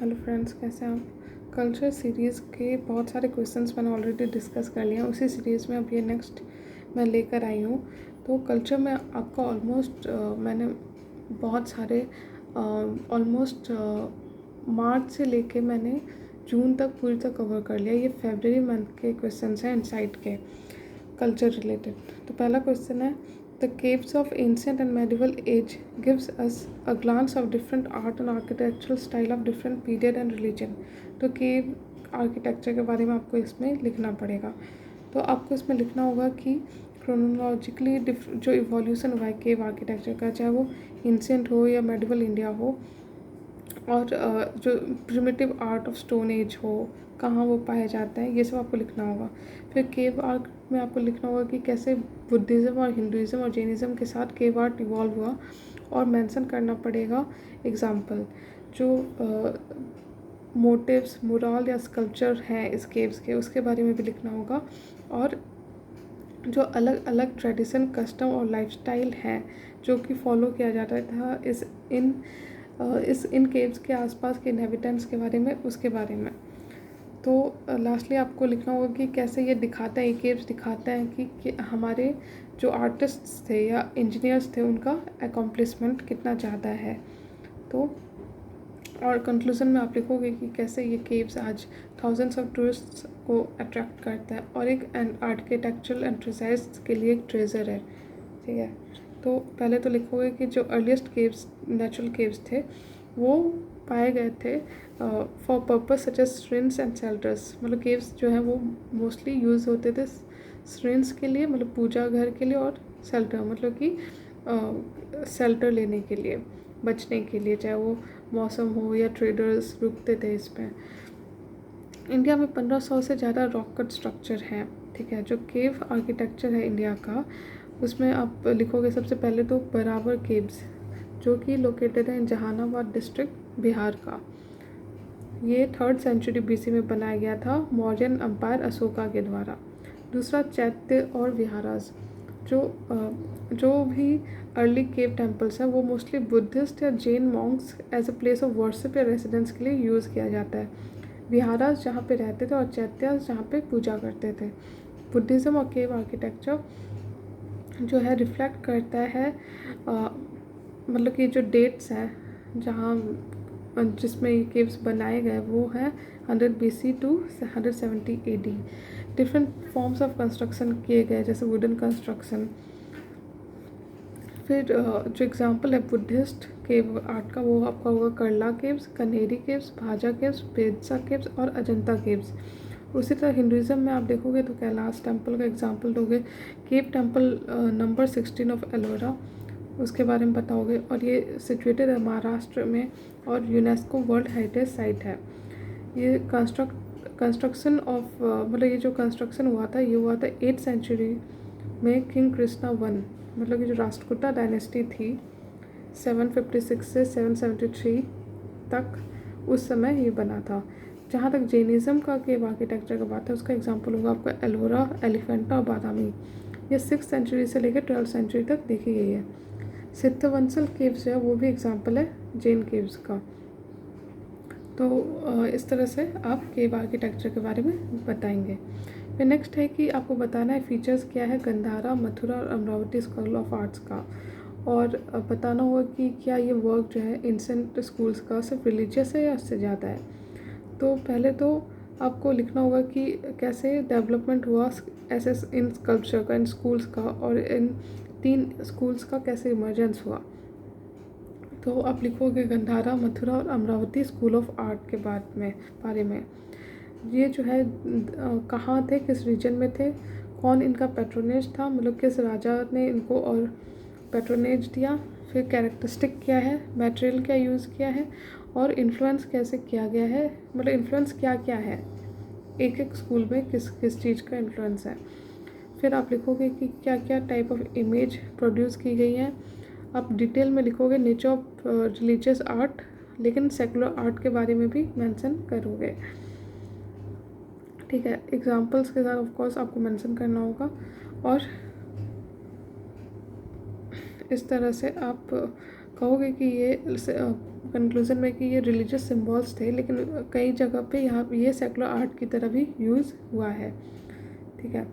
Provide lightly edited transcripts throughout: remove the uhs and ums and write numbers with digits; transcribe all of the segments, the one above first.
Hello friends, कैसे हैं आप। कल्चर सीरीज़ के बहुत सारे क्वेश्चंस मैंने ऑलरेडी डिस्कस कर लिए हैं। उसी सीरीज़ में अब ये नेक्स्ट मैं लेकर आई हूँ। तो कल्चर में आपका ऑलमोस्ट मैंने बहुत सारे ऑलमोस्ट मार्च से लेके मैंने जून तक पूरी तक कवर कर लिया। ये फरवरी मंथ के क्वेश्चंस हैं इनसाइट के कल्चर रिलेटेड। तो पहला क्वेश्चन है, the caves of ancient and medieval age gives us a glance of different art and architectural style of different period and religion। तो केव आर्किटेक्चर के बारे में आपको इसमें लिखना पड़ेगा। तो आपको इसमें लिखना होगा कि क्रोनोलॉजिकली जो इवोल्यूशन हुआ है केव आर्किटेक्चर का, चाहे वो एंशिएंट हो या मेडिवल इंडिया हो, और जो primitive art of stone age हो, कहाँ वो पाया जाता है, ये सब आपको लिखना होगा। फिर केव आर्ट में आपको लिखना होगा कि कैसे बुद्धिज़्म और हिंदुज़्म और जैनिज़्म के साथ केव आर्ट इवॉल्व हुआ, और मेंशन करना पड़ेगा एग्जाम्पल जो मोटिव्स, मुराल या स्कल्पचर हैं इस केव्स के, उसके बारे में भी लिखना होगा। और जो अलग अलग ट्रेडिशन, कस्टम और लाइफस्टाइल हैं जो कि फॉलो किया जाता था इन केव्स के आसपास के इनहेबिटेंट्स के बारे में, उसके बारे में। तो लास्टली आपको लिखना होगा कि कैसे ये दिखाता है, ये केव्स दिखाता है कि हमारे जो आर्टिस्ट्स थे या इंजीनियर्स थे उनका अकॉम्प्लिशमेंट कितना ज़्यादा है। तो और कंक्लूजन में आप लिखोगे कि कैसे ये केव्स आज थाउजेंड्स ऑफ टूरिस्ट्स को अट्रैक्ट करता है और एक आर्किटेक्चरल एंटरप्राइज के लिए एक ट्रेजर है। ठीक है, तो पहले तो लिखोगे कि जो अर्लीस्ट केव्स, नेचुरल केव्स थे, वो पाए गए थे for purpose such as shrines and shelters. मतलब केव्स जो हैं वो मोस्टली यूज़ होते थे श्रिन्स के लिए, मतलब पूजा घर के लिए, और शेल्टर मतलब कि शेल्टर लेने के लिए, बचने के लिए, चाहे वो मौसम हो या ट्रेडर्स रुकते थे इसमें। इंडिया में 1500 से ज़्यादा रॉक कट स्ट्रक्चर हैं। ठीक है, जो केव आर्किटेक्चर है इंडिया का, उसमें आप लिखोगे सबसे पहले तो बराबर केव्स, जो कि लोकेटेड है जहानाबाद डिस्ट्रिक्ट, बिहार का। ये 3rd सेंचुरी BC में बनाया गया था मौर्यन एम्पायर अशोका के द्वारा। दूसरा चैत्य और विहारास, जो भी अर्ली केव टेम्पल्स हैं वो मोस्टली बुद्धिस्ट या Jain monks as a place of worship या रेसिडेंस के लिए यूज़ किया जाता है। विहारास जहाँ पे रहते थे और चैत्यास जहाँ पे पूजा करते थे। बुद्धिज़्म और केव आर्किटेक्चर जो है रिफ्लेक्ट करता है मतलब कि जो डेट्स हैं जहाँ जिसमें ये केव्स बनाए गए वो हैं 100 BC to 170 AD। Different forms of construction किए गए, जैसे वुडन कंस्ट्रक्शन। फिर जो एग्जांपल है बुद्धिस्ट केव आर्ट का, वो आपका होगा करला केव्स, कनेरी केव्स, भाजा केव्स, बेदसा केव्स और अजंता केव्स। उसी तरह हिंदुज़म में आप देखोगे तो कैलाश टेम्पल का एग्जांपल दोगे, cave temple number 16 of Ellora, उसके बारे में बताओगे। और ये सिचुएटेड है महाराष्ट्र में और यूनेस्को वर्ल्ड हेरिटेज साइट है। ये कंस्ट्रक्शन ऑफ मतलब ये जो कंस्ट्रक्शन हुआ था, ये हुआ था 8th सेंचुरी में किंग कृष्णा 1, मतलब कि जो राष्ट्रकूटा डायनेस्टी थी 756 से 773 तक, उस समय ये बना था। जहाँ तक जैनिज़्म का केव आर्किटेक्चर का बात है, उसका एग्जांपल होगा आपका एलोरा, एलिफेंटा और बादामी। ये 6th सेंचुरी से लेकर 12th सेंचुरी तक देखी गई है। सिद्धवंसल केव्स जो है वो भी एग्जांपल है जैन केव्स का। तो इस तरह से आप केव आर्किटेक्चर के बारे में बताएंगे। फिर नेक्स्ट है कि आपको बताना है फीचर्स क्या है गंधारा, मथुरा और अमरावती स्कूल ऑफ आर्ट्स का, और बताना होगा कि क्या ये वर्क जो है एंशिएंट स्कूल्स का सिर्फ रिलीजियस है या इससे ज़्यादा है। तो पहले तो आपको लिखना होगा कि कैसे डेवलपमेंट हुआ ऐसे इन स्कल्पचर का, इन स्कूल्स का, और इन 3 स्कूल्स का कैसे इमर्जेंस हुआ। तो आप लिखोगे गंधारा, मथुरा और अमरावती स्कूल ऑफ आर्ट के बारे में। ये जो है कहाँ थे, किस रीजन में थे, कौन इनका पैट्रोनेज था, मतलब किस राजा ने इनको और पैट्रोनेज दिया, फिर कैरेक्टरिस्टिक क्या है, मटेरियल क्या यूज़ किया है, और इन्फ्लुएंस कैसे किया गया है, मतलब इन्फ्लुएंस क्या क्या है, एक एक स्कूल में किस किस चीज़ का इन्फ्लुएंस है। फिर आप लिखोगे कि क्या क्या टाइप ऑफ इमेज प्रोड्यूस की गई है। आप डिटेल में लिखोगे नेचर ऑफ रिलीजियस आर्ट, लेकिन सेकुलर आर्ट के बारे में भी मेंशन करोगे। ठीक है, एग्जांपल्स के साथ ऑफ कोर्स आपको मेंशन करना होगा। और इस तरह से आप कहोगे कि ये कंक्लूज़न में कि ये रिलीजियस सिम्बॉल्स थे, लेकिन कई जगह पे यहाँ ये सेकुलर आर्ट की तरह भी यूज़ हुआ है। ठीक है,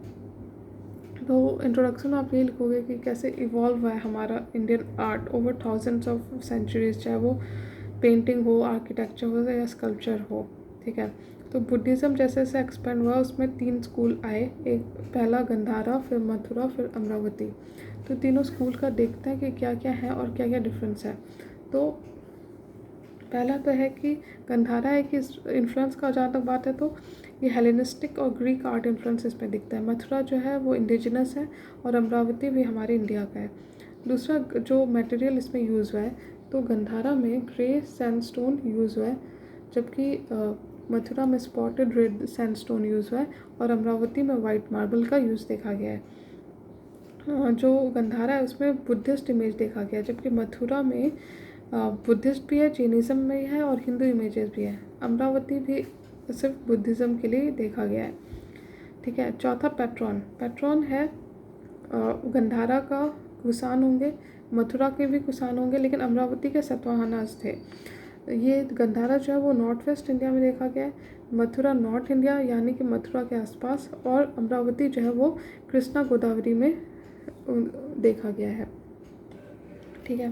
तो इंट्रोडक्शन में आप ये लिखोगे कि कैसे इवॉल्व हुआ है हमारा Indian art over thousands of centuries, चाहे वो पेंटिंग हो, आर्किटेक्चर हो या स्कल्पचर हो। ठीक है, तो बुद्धिज़्म जैसे जैसे एक्सपेंड हुआ उसमें 3 स्कूल आए, एक पहला गंधारा, फिर मथुरा, फिर अमरावती। तो तीनों स्कूल का देखते हैं कि क्या क्या है और क्या क्या डिफरेंस है। तो पहला तो है कि गंधारा है कि इन्फ्लुएंस का जहाँ तक बात है तो ये हेलेनिस्टिक और ग्रीक आर्ट इन्फ्लुएंस इसमें दिखता है। मथुरा जो है वो इंडिजिनस है और अमरावती भी हमारे इंडिया का है। दूसरा जो मटेरियल इसमें यूज़ हुआ है, तो गंधारा में ग्रे सैंडस्टोन यूज़ हुआ है, जबकि मथुरा में स्पॉटेड रेड सैंडस्टोन यूज़ हुआ है और अमरावती में वाइट मार्बल का यूज़ देखा गया है। जो गंधारा है उसमें बुद्धिस्ट इमेज देखा गया है, जबकि मथुरा में बुद्धिस्ट भी है, जैनिज़्म में है और हिंदू इमेजेस भी है। अमरावती भी सिर्फ बुद्धिज़्म के लिए देखा गया है। ठीक है, चौथा पैट्रॉन है गंधारा का कुसान होंगे, मथुरा के भी कुसान होंगे, लेकिन अमरावती के सतवाहनास थे। ये गंधारा जो है वो नॉर्थ वेस्ट इंडिया में देखा गया है, मथुरा नॉर्थ इंडिया यानी कि मथुरा के आसपास, और अमरावती जो है वो कृष्णा गोदावरी में देखा गया है। ठीक है,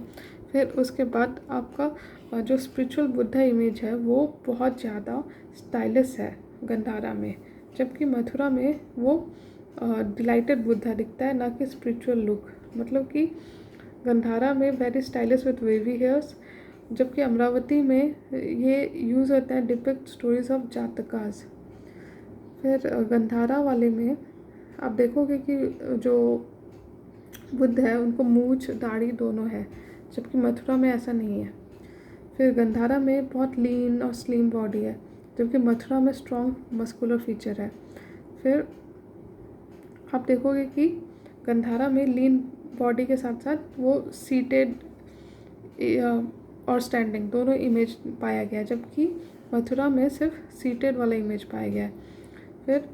फिर उसके बाद आपका जो स्पिरिचुअल बुद्धा इमेज है वो बहुत ज़्यादा स्टाइलिश है गंधारा में, जबकि मथुरा में वो डिलाइटेड बुद्धा दिखता है, ना कि स्पिरिचुअल लुक। मतलब कि गंधारा में very stylish with wavy hairs, जबकि अमरावती में ये यूज़ होता है डिपिक्ट स्टोरीज ऑफ जातकास। फिर गंधारा वाले में आप देखोगे कि जो बुद्ध है उनको मूछ दाढ़ी दोनों है, जबकि मथुरा में ऐसा नहीं है। फिर गंधारा में बहुत लीन और स्लिम बॉडी है, जबकि मथुरा में स्ट्रॉन्ग मस्कुलर फीचर है। फिर आप देखोगे कि गंधारा में लीन बॉडी के साथ साथ वो सीटेड और स्टैंडिंग दोनों इमेज पाया गया, जबकि मथुरा में सिर्फ सीटेड वाला इमेज पाया गया है। फिर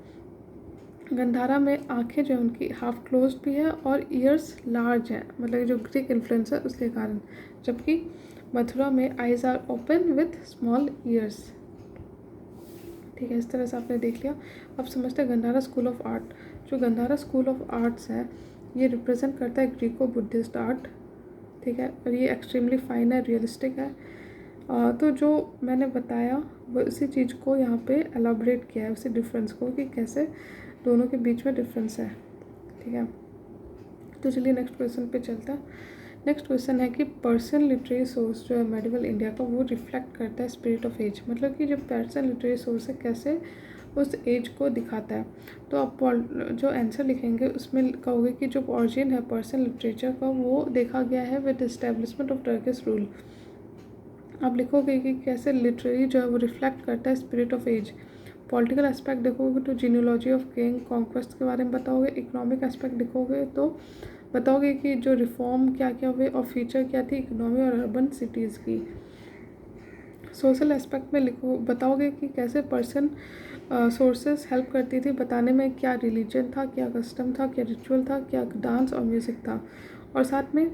गंधारा में आंखें जो है उनकी हाफ क्लोज भी है और ईयर्स लार्ज हैं, मतलब जो ग्रीक इन्फ्लुएंस है उसके कारण, जबकि मथुरा में eyes are open with small ears. ठीक है, इस तरह से आपने देख लिया। अब समझते हैं गंधारा स्कूल ऑफ आर्ट। जो गंधारा स्कूल ऑफ आर्ट्स है ये रिप्रेजेंट करता है ग्रीको बुद्धिस्ट आर्ट। ठीक है, और ये एक्सट्रीमली फाइन है, रियलिस्टिक है। तो जो मैंने बताया वो उसी चीज़ को यहाँ पे एलाबरेट किया है, उसी डिफरेंस को कि कैसे दोनों के बीच में डिफरेंस है। ठीक है, तो चलिए नेक्स्ट क्वेश्चन पे चलता है। नेक्स्ट क्वेश्चन है कि पर्शियन लिटरेरी सोर्स जो है मेडिवल इंडिया का वो रिफ्लेक्ट करता है स्पिरिट ऑफ एज, मतलब कि जो पर्शियन लिटरेरी सोर्स है कैसे उस एज को दिखाता है। तो आप जो आंसर लिखेंगे उसमें कहोगे कि जो ऑरिजिन है पर्शियन लिटरेचर का वो देखा गया है with establishment of Turkish rule. आप लिखोगे कि कैसे लिटरेरी जो है वो रिफ्लेक्ट करता है spirit of age. Political aspect देखोगे तो जीनियोलॉजी ऑफ किंग कॉन्क्वेस्ट के बारे में बताओगे। इकोनॉमिक एस्पेक्ट देखोगे तो बताओगे कि जो रिफॉर्म क्या क्या हुए और फीचर क्या थी इकोनॉमी और अर्बन सिटीज़ की। सोशल एस्पेक्ट में लिखो बताओगे कि कैसे पर्सन सोर्सेज हेल्प करती थी बताने में, क्या रिलीजन था, क्या कस्टम था, क्या रिचुअल था, क्या डांस और म्यूज़िक था। और साथ में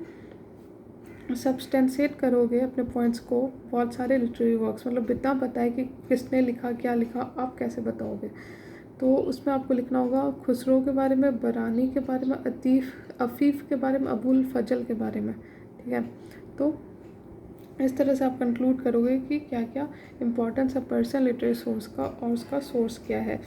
सब्सटेंशिएट करोगे अपने पॉइंट्स को बहुत सारे लिटरेरी वर्क्स, मतलब बिना बताए कि किसने लिखा क्या लिखा आप कैसे बताओगे। तो उसमें आपको लिखना होगा खुसरो के बारे में, बरानी के बारे में, अफ़ीफ़ के बारे में, अबुल फजल के बारे में। ठीक है, तो इस तरह से आप कंक्लूड करोगे कि क्या क्या इम्पोर्टेंस है पर्शियन लिटरेरी सोर्स का और उसका सोर्स क्या है।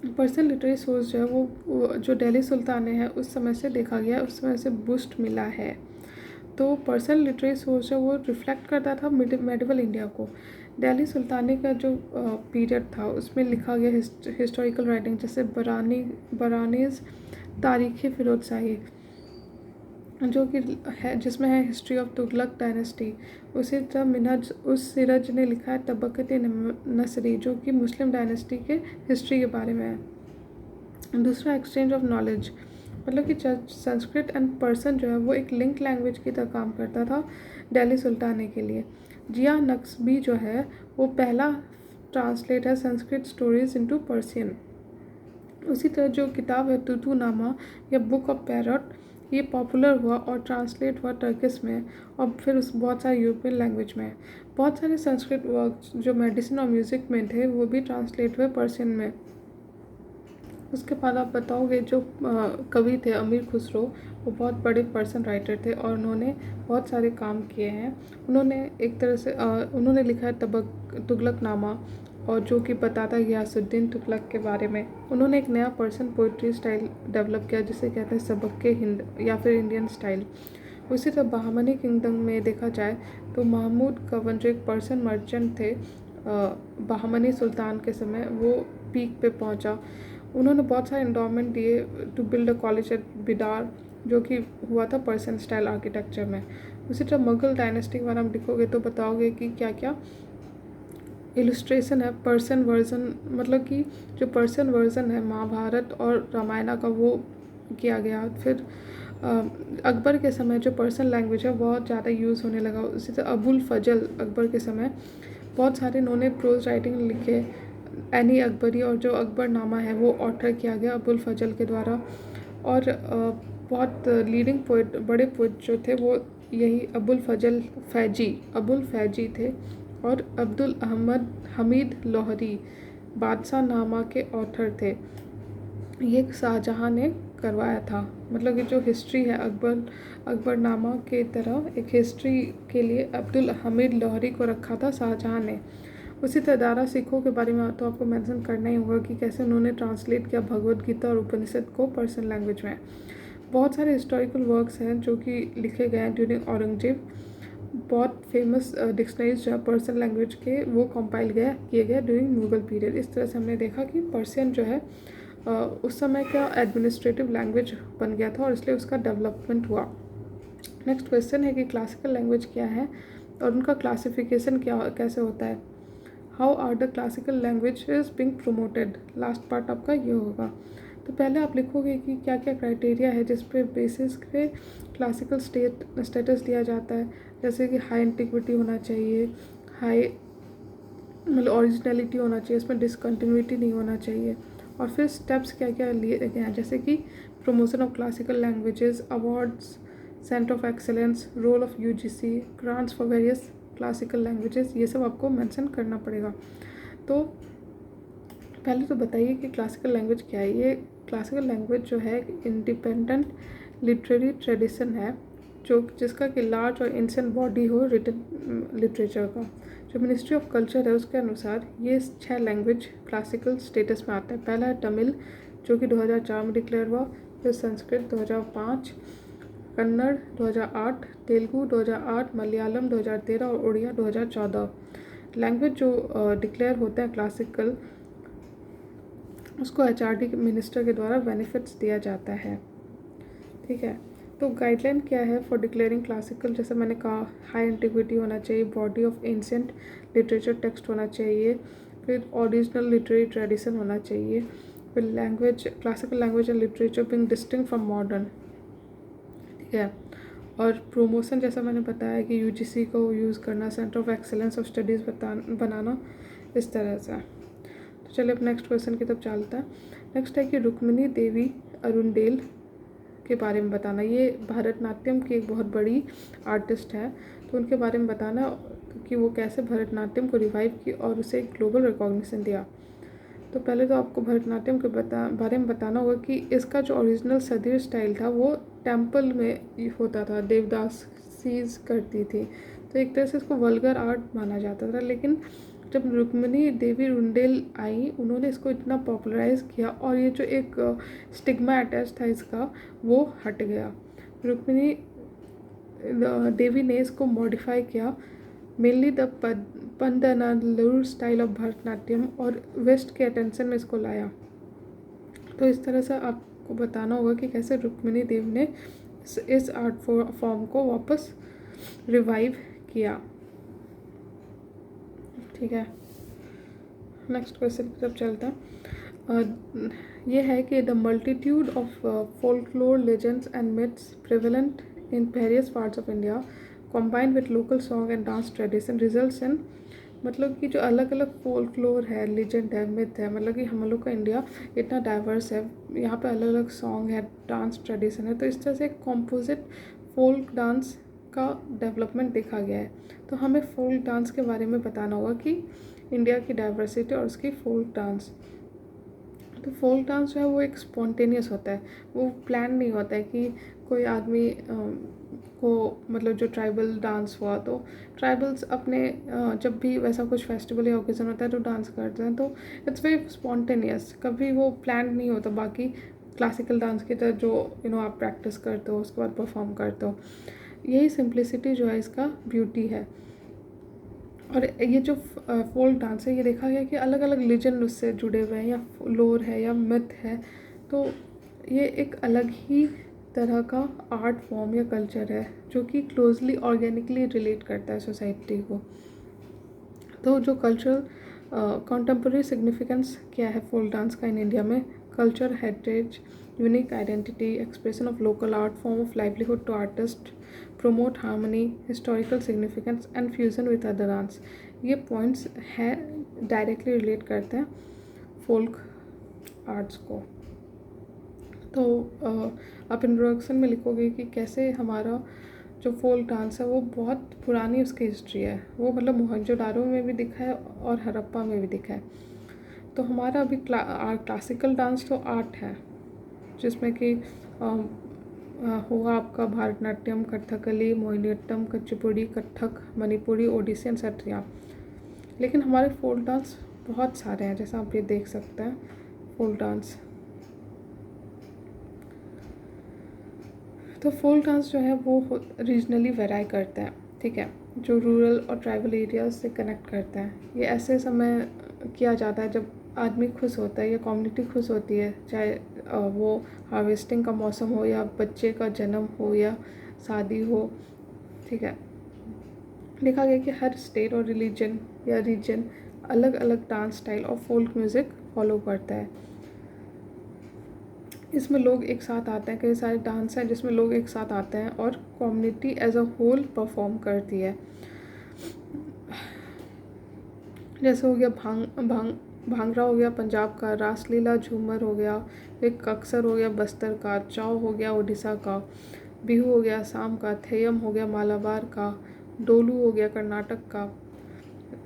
पर्शियन लिटरेरी सोर्स जो है वो जो दिल्ली सुल्ताने हैं उस समय से देखा गया, उस समय से बूस्ट मिला है। तो पर्शियन लिटरेरी सोर्स है वो रिफ्लेक्ट करता था मेडिवल इंडिया को। दिल्ली सुल्तानी का जो पीरियड था उसमें लिखा गया हिस्टोरिकल राइटिंग, जैसे बरानीज़ तारीख़ फिरोज शाही जो कि है जिसमें है हिस्ट्री ऑफ तुगलक डायनेस्टी। उसी तरह मिनहज उस सिरज ने लिखा है तबक़त नसरी जो कि मुस्लिम डायनेस्टी के हिस्ट्री के बारे में है। दूसरा एक्सचेंज ऑफ नॉलेज, मतलब कि संस्कृत एंड पर्सन जो है वो एक लिंक लैंग्वेज की तरह काम करता था दिल्ली सुल्ताने के लिए। जिया नक्शबी जो है वो पहला ट्रांसलेट है संस्कृत स्टोरीज इनटू पर्शियन। उसी तरह जो किताब है तुतु नामा या बुक ऑफ पैरट ये पॉपुलर हुआ और ट्रांसलेट हुआ टर्किश में और फिर उस बहुत सारे यूरोपियन लैंग्वेज में। बहुत सारे संस्कृत वर्क जो मेडिसिन और म्यूज़िक में थे वो भी ट्रांसलेट हुए पर्शियन में। उसके बाद आप बताओगे जो कवि थे अमीर खुसरो, वो बहुत बड़े पर्सन राइटर थे और उन्होंने बहुत सारे काम किए हैं। उन्होंने एक तरह से उन्होंने लिखा है तुगलकनामा, और जो कि बताता है गियासुद्दीन तुगलक के बारे में। उन्होंने एक नया पर्सन पोइट्री स्टाइल डेवलप किया जिसे कहते हैं सबक्के हिंद या फिर इंडियन स्टाइल। उसी तरह बहामनी किंगडम में देखा जाए तो महमूद कवन जो एक पर्सन मर्चेंट थे बहामनी सुल्तान के समय, वो पीक पे पहुंचा। उन्होंने बहुत सारे इंडोमेंट दिए to build a college at Bidar, जो कि हुआ था पर्शियन स्टाइल आर्किटेक्चर में। उसी तरह मुगल डायनेस्टी के बारे में लिखोगे तो बताओगे कि क्या क्या इलस्ट्रेशन है पर्शियन वर्जन, मतलब कि जो पर्शियन वर्जन है महाभारत और रामायण का वो किया गया। फिर अकबर के समय जो पर्शियन लैंग्वेज है बहुत ज़्यादा यूज़ होने लगा। उसी तरह अबुल फजल अकबर के समय बहुत सारे इन्होंने प्रोज राइटिंग लिखे। एनी अकबरी और जो अकबरनामा है वो ऑथर किया गया अबुल फजल के द्वारा। और बहुत लीडिंग पोइट बड़े पोइट जो थे वो यही अबुल फैजी थे। और अब्दुल अहमद हमीद लोहरी बादशाह नामा के ऑथर थे। ये शाहजहाँ ने करवाया था। मतलब कि जो हिस्ट्री है अकबरनामा के तरह एक हिस्ट्री के लिए अब्दुल हमीद लोहरी को रखा था शाहजहाँ ने। उसी तरह दारा सिखों के बारे में तो आपको मेंशन करना ही होगा कि कैसे उन्होंने ट्रांसलेट किया भगवद गीता और उपनिषद को पर्शियन लैंग्वेज में। बहुत सारे हिस्टोरिकल वर्क्स हैं जो कि लिखे गए हैं ड्यूरिंग औरंगजेब। बहुत फेमस डिक्शनरीज जो है पर्शियन लैंग्वेज के वो कंपाइल किए गए ड्यूरिंग मुगल पीरियड। इस तरह से हमने देखा कि पर्शियन जो है उस समय का एडमिनिस्ट्रेटिव लैंग्वेज बन गया था और इसलिए उसका डेवलपमेंट हुआ। नेक्स्ट क्वेश्चन है कि क्लासिकल लैंग्वेज क्या है और उनका क्लासिफिकेशन कैसे होता है। How are the classical languages being promoted, last part आपका ये होगा। तो पहले आप लिखोगे कि क्या क्या क्राइटेरिया है जिस पे बेसिस पे क्लासिकल स्टेटस दिया जाता है। जैसे कि हाई एंटिक्विटी होना चाहिए, हाई मतलब ओरिजिनलिटी होना चाहिए, इसमें डिसकंटिन्यूटी नहीं होना चाहिए। और फिर स्टेप्स क्या क्या लिए गए हैं, जैसे कि promotion of classical languages, awards, centre of excellence, role of UGC, grants for various classical languages, ये सब आपको मेंशन करना पड़ेगा। तो पहले तो बताइए कि क्लासिकल लैंग्वेज क्या है। ये क्लासिकल लैंग्वेज जो है इंडिपेंडेंट लिटरेरी ट्रेडिशन है जिसका कि लार्ज और एंशिएंट बॉडी हो रिटन लिटरेचर का। जो मिनिस्ट्री ऑफ कल्चर है उसके अनुसार ये 6 लैंग्वेज क्लासिकल स्टेटस में आते हैं। पहला है तमिल जो कि 2004 में डिक्लेयर हुआ, फिर संस्कृत 2005, कन्नड़ 2008, तेलुगु 2008, मलयालम 2013 और उड़िया 2014। लैंग्वेज जो डिक्लेयर होते हैं क्लासिकल उसको एचआरडी मिनिस्टर के द्वारा बेनिफिट्स दिया जाता है। ठीक है, तो गाइडलाइन क्या है फॉर डिक्लेयरिंग क्लासिकल। जैसे मैंने कहा हाई एंटिक्विटी होना चाहिए, body of ancient literature text होना चाहिए, फिर ओरिजिनल लिटरेरी ट्रेडिशन होना चाहिए, फिर language classical language and literature being distinct from modern. ठीक है, और प्रोमोशन जैसा मैंने बताया कि यूजीसी को यूज़ करना, centre of excellence of studies बनाना, इस तरह से। तो चलिए अब नेक्स्ट क्वेश्चन की तरफ चलता है। नेक्स्ट है कि रुक्मिणी देवी अरुणडेल के बारे में बताना। ये भरतनाट्यम की एक बहुत बड़ी आर्टिस्ट है, तो उनके बारे में बताना कि वो कैसे भरतनाट्यम को रिवाइव की और उसे ग्लोबल रिकॉग्निशन दिया। तो पहले तो आपको भरतनाट्यम के बारे में बताना होगा कि इसका जो ओरिजिनल सदीर स्टाइल था वो टेम्पल में होता था, देवदास सीज करती थी, तो एक तरह से इसको वल्गर आर्ट माना जाता था। लेकिन जब रुक्मिणी देवी रुंडेल आई उन्होंने इसको इतना पॉपुलराइज किया और ये जो एक स्टिग्मा अटैच था इसका वो हट गया। रुक्मिणी देवी ने इसको मॉडिफाई किया, mainly the Pandanallur style of Bharatanatyam, और वेस्ट के अटेंशन में इसको लाया। तो इस तरह से आपको बताना होगा कि कैसे रुक्मिणी देवी ने इस आर्ट फॉर्म को वापस रिवाइव किया। ठीक है, नेक्स्ट क्वेश्चन की तरफ चलता है। ये है कि the multitude of folklore legends and myths prevalent in various parts of India combined with local song and dance tradition results in मतलब कि जो अलग अलग फोल्कलोर है, लेजेंड है, मिथ है, मतलब कि हम लोग का इंडिया इतना डाइवर्स है, यहाँ पे अलग अलग सॉन्ग है, डांस ट्रेडिशन है, तो इस तरह से एक कॉम्पोजिट फोल्क डांस का डेवलपमेंट देखा गया है। तो हमें फोल्क डांस के बारे में बताना होगा कि इंडिया की डाइवर्सिटी और उसकी फोल्क डांस। तो फोल्क डांस जो है वो एक स्पॉन्टेनियस होता है, वो प्लान नहीं होता है कि कोई आदमी को, मतलब जो ट्राइबल डांस हुआ तो ट्राइबल्स अपने जब भी वैसा कुछ फेस्टिवल या ओकेजन होता है तो डांस करते हैं, तो इट्स वेरी स्पॉन्टेनियस, कभी वो प्लान नहीं होता। बाकी क्लासिकल डांस की तरह जो आप प्रैक्टिस करते हो उसके बाद परफॉर्म करते हो, यही सिंप्लिसिटी जो है इसका ब्यूटी है। और ये जो फोल्क डांस है, ये देखा गया कि अलग अलग लेजेंड उससे जुड़े हुए हैं, या लोर है या मिथ है, तो ये एक अलग ही तरह का आर्ट फॉर्म या कल्चर है जो कि क्लोजली ऑर्गेनिकली रिलेट करता है सोसाइटी को। तो जो कल्चरल कंटेम्प्रेरी सिग्निफिकेंस क्या है फोल्क डांस का इन इंडिया में? Culture, heritage, unique identity, expression of local art, form of livelihood to artist, promote harmony, historical significance and fusion with other dance। ये पॉइंट्स हैं directly relate करते हैं folk arts को। तो आप introduction में लिखोगे कि कैसे हमारा जो फोल्क डांस है वो बहुत पुरानी उसकी हिस्ट्री है, वो मतलब मोहनजोदारो में भी दिखा है और हड़प्पा में भी दिखा है। तो हमारा अभी क्लासिकल डांस तो आर्ट है, जिसमें कि होगा आपका भारतनाट्यम, कथकली, मोहिनीअट्टम, कुचिपुड़ी, कथक, मणिपुरी, ओडिसी एंड सत्रिया। लेकिन हमारे फोल्क डांस बहुत सारे हैं, जैसा आप ये देख सकते हैं फोल्क डांस। तो फोल्क डांस जो है वो रीजनली वेराई करते हैं, ठीक है, जो रूरल और ट्राइबल एरियाज से कनेक्ट करते हैं। ये ऐसे समय किया जाता है जब आदमी खुश होता है या कम्युनिटी खुश होती है, चाहे वो हार्वेस्टिंग का मौसम हो या बच्चे का जन्म हो या शादी हो, ठीक है। देखा गया कि हर स्टेट और रिलीजन या रीजन अलग अलग डांस स्टाइल और फोल्क म्यूज़िक फॉलो करता है। इसमें लोग एक साथ आते हैं, कई सारे डांस हैं जिसमें लोग एक साथ आते हैं और community as a whole perform करती है। जैसे हो गया भांगड़ा हो गया पंजाब का, रासलीला झूमर हो गया, एक कक्सर हो गया बस्तर का, चाव हो गया उड़ीसा का, बिहू हो गया असम का, थेयम हो गया मालाबार का, डोलू हो गया कर्नाटक का,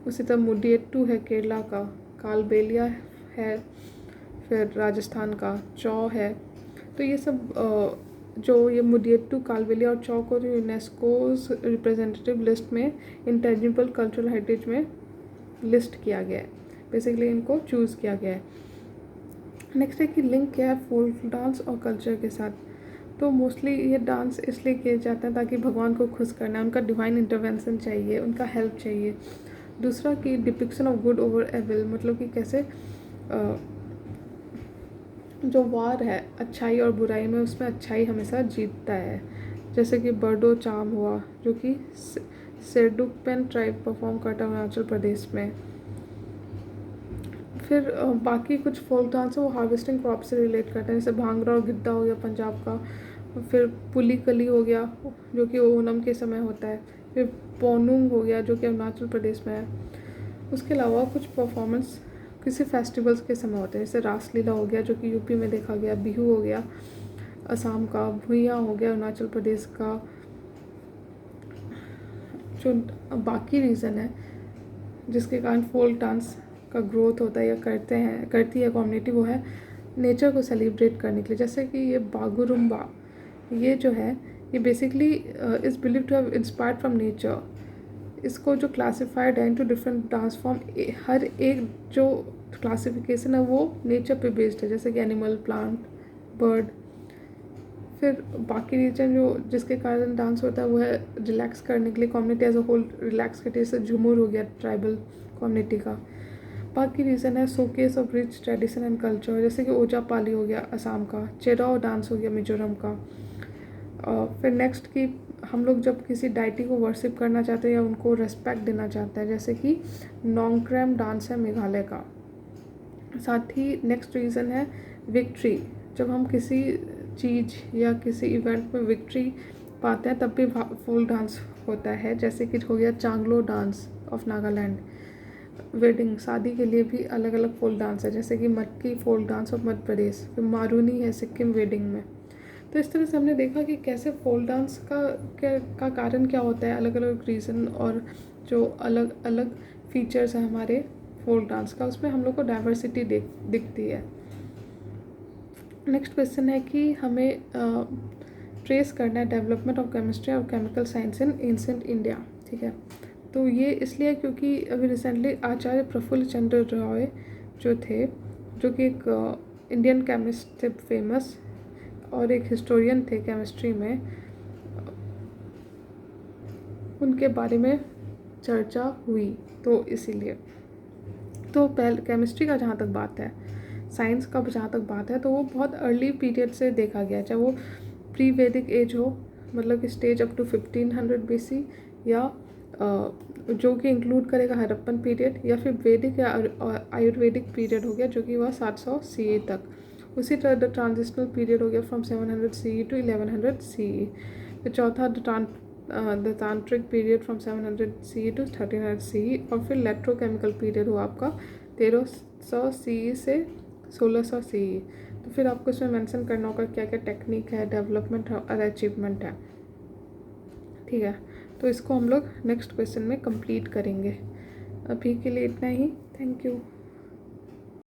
उसी तरह मुडियट्टू है केरला का, कालबेलिया है फिर राजस्थान का, चौ है। तो ये सब जो ये मुडियट्टू, कालबेलिया और चौ को यूनेस्कोस रिप्रेजेंटेटिव लिस्ट में इंटेंजिबल कल्चरल हेरिटेज में लिस्ट किया गया है, बेसिकली इनको चूज़ किया गया है। नेक्स्ट है कि लिंक क्या है फोल्क डांस और कल्चर के साथ। तो मोस्टली ये डांस इसलिए किए जाते हैं ताकि भगवान को खुश करना है, उनका डिवाइन इंटरवेंशन चाहिए, उनका हेल्प चाहिए। दूसरा कि depiction of good over evil, मतलब कि कैसे जो वार है अच्छाई और बुराई में, उसमें अच्छाई हमेशा जीतता है। जैसे कि बर्डो चाम हुआ जो कि सेरडुकपेन ट्राइब परफॉर्म करता है अरुणाचल प्रदेश में। फिर बाकी कुछ फोल्क डांस है वो हार्वेस्टिंग क्रॉप से रिलेट करते हैं, जैसे भांगड़ा और गिद्दा हो गया पंजाब का, फिर पुलिकली हो गया जो कि ओनम के समय होता है, फिर पोनुंग हो गया जो कि अरुणाचल प्रदेश में है। उसके अलावा कुछ परफॉर्मेंस किसी फेस्टिवल्स के समय होते हैं, जैसे रासलीला हो गया जो कि यूपी में देखा गया, बिहू हो गया असम का, भुइयाँ हो गया अरुणाचल प्रदेश का। जो बाकी रीज़न है जिसके कारण फोल्क डांस का ग्रोथ होता है या करती है कम्युनिटी, वो है नेचर को सेलिब्रेट करने के लिए। जैसे कि ये बागुरुम्बा, ये जो है ये basically is believe to have inspired from nature. इसको जो क्लासिफाइड है इनटू डिफरेंट डांस फॉर्म, हर एक जो क्लासिफिकेशन है वो नेचर पे बेस्ड है, जैसे कि एनिमल, प्लांट, बर्ड। फिर बाकी रीजन जो जिसके कारण डांस होता है वो है रिलैक्स करने के लिए, community as a whole relax करती है, जैसे झूमर हो गया ट्राइबल कम्युनिटी का। बाकी रीज़न है showcase of rich tradition and culture, जैसे कि ओजा पाली हो गया असम का, चेराओ डांस हो गया मिजोरम का। फिर नेक्स्ट की हम लोग जब किसी डाइटी को वर्शिप करना चाहते हैं या उनको रेस्पेक्ट देना चाहते हैं, जैसे कि नोंगक्रैम डांस है मेघालय का। साथ ही नेक्स्ट रीज़न है विक्ट्री, जब हम किसी चीज़ या किसी इवेंट में विक्ट्री पाते हैं तब भी फोल्क डांस होता है, जैसे कि हो गया चांगलो डांस ऑफ नागालैंड। वेडिंग, शादी के लिए भी अलग अलग फोक डांस है, जैसे कि मटकी folk dance of Madhya Pradesh, फिर मारूनी है सिक्किम वेडिंग में। तो इस तरह से हमने देखा कि कैसे फोक डांस का कारण क्या होता है, अलग अलग रीज़न, और जो अलग अलग फीचर्स हैं हमारे फोक डांस का, उसमें हम लोग को डाइवर्सिटी दिखती है। नेक्स्ट क्वेश्चन है कि हमें ट्रेस करना है डेवलपमेंट ऑफ केमिस्ट्री और केमिकल साइंस इन एंशिएंट इंडिया। ठीक है, तो ये इसलिए क्योंकि अभी रिसेंटली आचार्य प्रफुल्ल चंद्र रॉय जो थे, जो कि एक इंडियन केमिस्ट थे फेमस, और एक हिस्टोरियन थे केमिस्ट्री में, उनके बारे में चर्चा हुई। तो इसीलिए तो पहले केमिस्ट्री का जहाँ तक बात है, साइंस का जहाँ तक बात है, तो वो बहुत अर्ली पीरियड से देखा गया, चाहे वो प्री वैदिक एज हो, मतलब कि स्टेज अप टू 1500 BC, या जो कि इंक्लूड करेगा हड़प्पन पीरियड, या फिर वैदिक या आयुर्वेदिक पीरियड हो गया, जो कि वह 700 CE तक। उसी तरह द ट्रांजिशनल पीरियड हो गया फ्रॉम 700 CE टू 1100 CE। फिर चौथा the tantric period from 700 CE to 1300 CE, और फिर इलेक्ट्रोकेमिकल पीरियड हुआ आपका 1300 CE से 1600 CE। तो फिर आपको इसमें मेंशन करना होगा क्या क्या टेक्निक है, डेवलपमेंट और अचीवमेंट है। ठीक है, तो इसको हम लोग नेक्स्ट क्वेश्चन में कंप्लीट करेंगे। अभी के लिए इतना ही, थैंक यू।